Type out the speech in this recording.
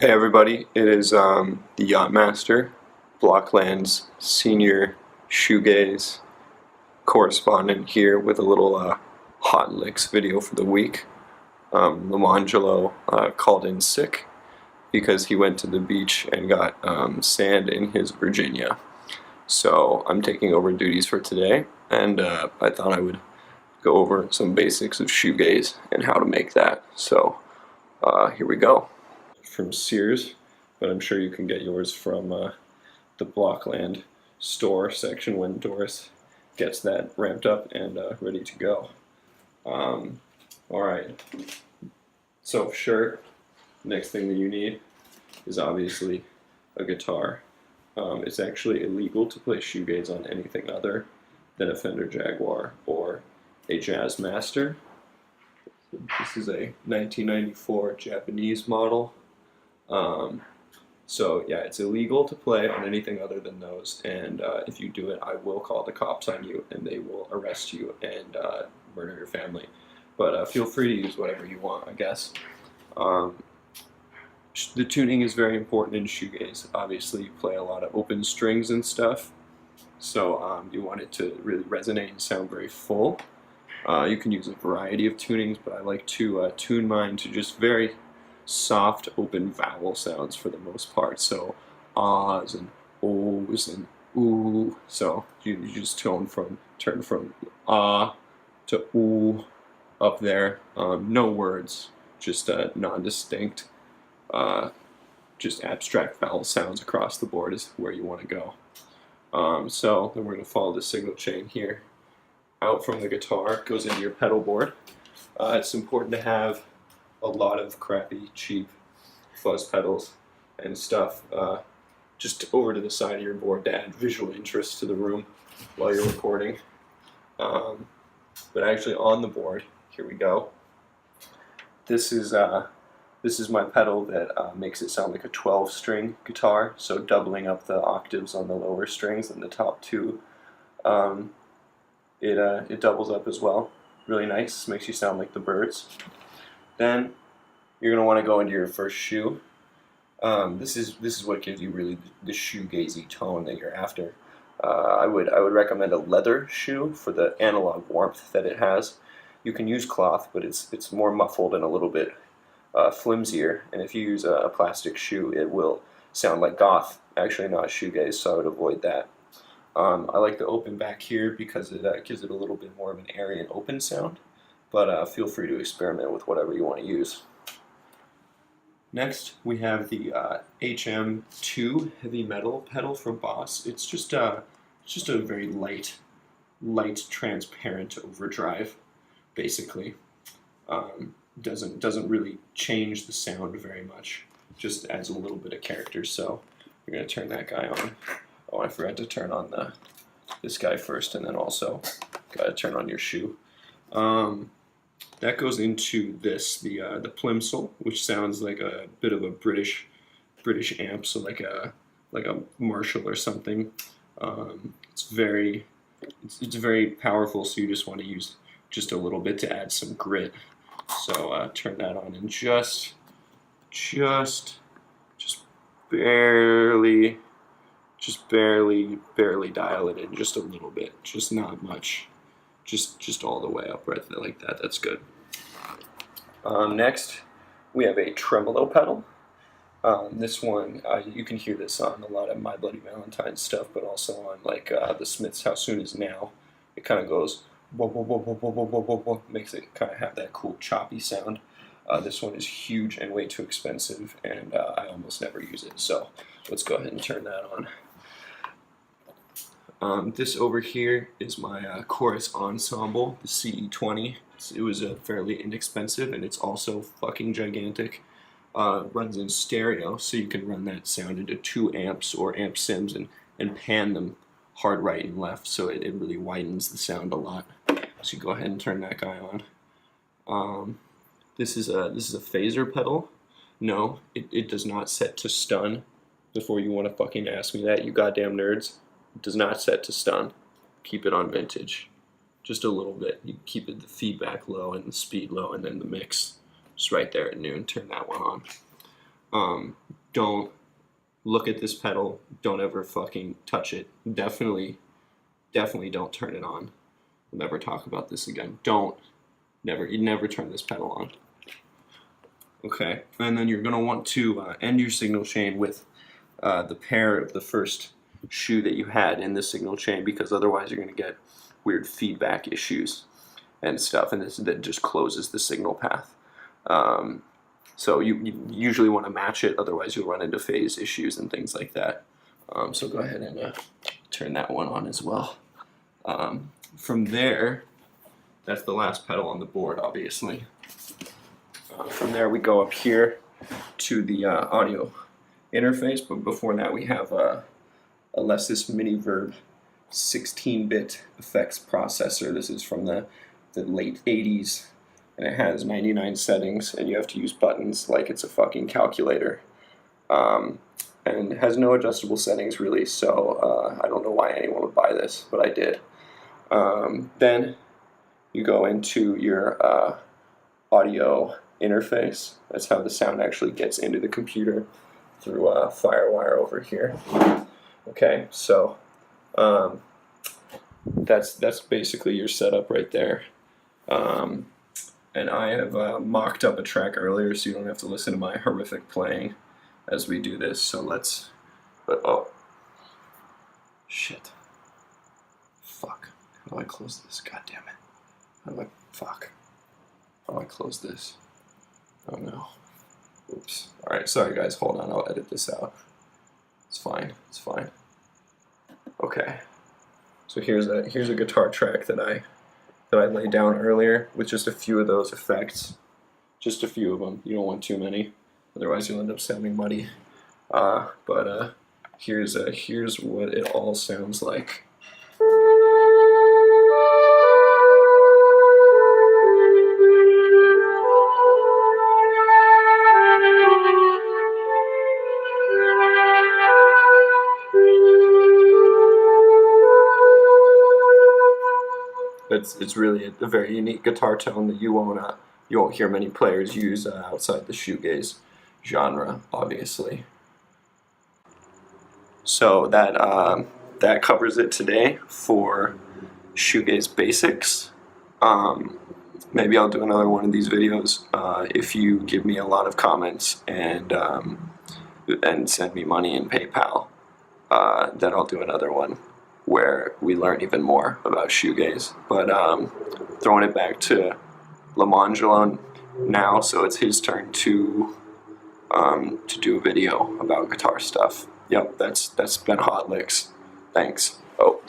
Hey everybody, it is the Yachtmaster, Blockland's senior shoegaze correspondent here with a little hot licks video for the week. Lamangelo called in sick because he went to the beach and got sand in his Virginia. So I'm taking over duties for today, and I thought I would go over some basics of shoegaze and how to make that. So here we go. From Sears, but I'm sure you can get yours from the Blockland store section when Doris gets that ramped up and ready to go. Alright, so sure, next thing that you need is obviously a guitar. It's actually illegal to play shoegaze on anything other than a Fender Jaguar or a Jazzmaster. This is a 1994 Japanese model. So yeah, it's illegal to play on anything other than those, and if you do it, I will call the cops on you, and they will arrest you and murder your family. But feel free to use whatever you want, I guess. The tuning is very important in shoegaze. Obviously, you play a lot of open strings and stuff, so you want it to really resonate and sound very full. You can use a variety of tunings, but I like to tune mine to just very soft open vowel sounds for the most part, so ahs and ohs and ooh. So you just turn from ah to ooh up there. No words, just non-distinct, just abstract vowel sounds across the board is where you want to go. So then we're going to follow the signal chain here. Out from the guitar goes into your pedal board. It's important to have a lot of crappy, cheap fuzz pedals and stuff just over to the side of your board to add visual interest to the room while you're recording. But actually on the board, here we go. This is my pedal that makes it sound like a 12-string guitar, so doubling up the octaves on the lower strings and the top two. It doubles up as well. Really nice, makes you sound like the Birds. Then you're going to want to go into your first shoe. This is what gives you really the shoegazy tone that you're after. I would recommend a leather shoe for the analog warmth that it has. You can use cloth, but it's more muffled and a little bit flimsier. And if you use a plastic shoe, it will sound like goth. Actually, not shoegaze, so I would avoid that. I like the open back here because it gives it a little bit more of an airy and open sound. But feel free to experiment with whatever you want to use. Next, we have the HM2 heavy metal pedal from Boss. It's just a very light, transparent overdrive, basically. Doesn't really change the sound very much. Just adds a little bit of character. So we're gonna turn that guy on. Oh, I forgot to turn on this guy first, and then also gotta turn on your shoe. That goes into this, the Plimsoll, which sounds like a bit of a British amp, so like a Marshall or something. It's very powerful, so you just want to use just a little bit to add some grit. So turn that on and just barely dial it in just a little bit, just not much. Just all the way up right there like that. That's good. Next, we have a tremolo pedal. This one, you can hear this on a lot of My Bloody Valentine stuff, but also on like the Smiths' How Soon Is Now. It kind of goes whoa, whoa, whoa, whoa, whoa, whoa, whoa, whoa. Makes it kind of have that cool choppy sound. This one is huge and way too expensive, and I almost never use it. So let's go ahead and turn that on. This over here is my chorus ensemble, the CE20. It was fairly inexpensive, and it's also fucking gigantic. Runs in stereo, so you can run that sound into 2 amps or amp sims and pan them hard right and left, so it really widens the sound a lot. So you go ahead and turn that guy on. This is a phaser pedal. No, it does not set to stun. Before you want to fucking ask me that, you goddamn nerds. It does not set to stun. Keep it on vintage. Just a little bit. You keep the feedback low and the speed low, and then the mix just right there at noon. Turn that one Don't look at this pedal. Don't ever fucking touch it. Definitely don't turn it on. We'll never talk about this again. You never turn this pedal on. Okay, and then you're gonna want to end your signal chain with the pair of the first shoe that you had in the signal chain, because otherwise you're gonna get weird feedback issues and stuff, and that just closes the signal path. So you usually want to match it, otherwise you'll run into phase issues and things like that. So go ahead and turn that one on as well. From there, that's the last pedal on the board, obviously. From there we go up here to the audio interface, but before that we have a Alesis Miniverb 16-bit effects processor. This is from the late 80s, and it has 99 settings, and you have to use buttons like it's a fucking calculator. And it has no adjustable settings really, so I don't know why anyone would buy this, but I did. Then you go into your audio interface. That's how the sound actually gets into the computer, through a FireWire over here. Okay, so that's basically your setup right there. And I have mocked up a track earlier, so you don't have to listen to my horrific playing as we do this. So oh, shit, fuck. How do I close this? God damn it. How do I close this? Oh no. Oops. Alright, sorry guys, hold on, I'll edit this out. It's fine. Okay. So here's a guitar track that I laid down earlier with just a few of those effects. Just a few of them. You don't want too many, otherwise you'll end up sounding muddy. But here's what it all sounds like. It's really a very unique guitar tone that you won't hear many players use outside the shoegaze genre, obviously. So that covers it today for shoegaze basics. Maybe I'll do another one of these videos if you give me a lot of comments and send me money in PayPal. Then I'll do another one where we learn even more about shoegaze. But throwing it back to Lamangelo now, so it's his turn to do a video about guitar stuff. Yep, that's been Hot Licks. Thanks. Oh.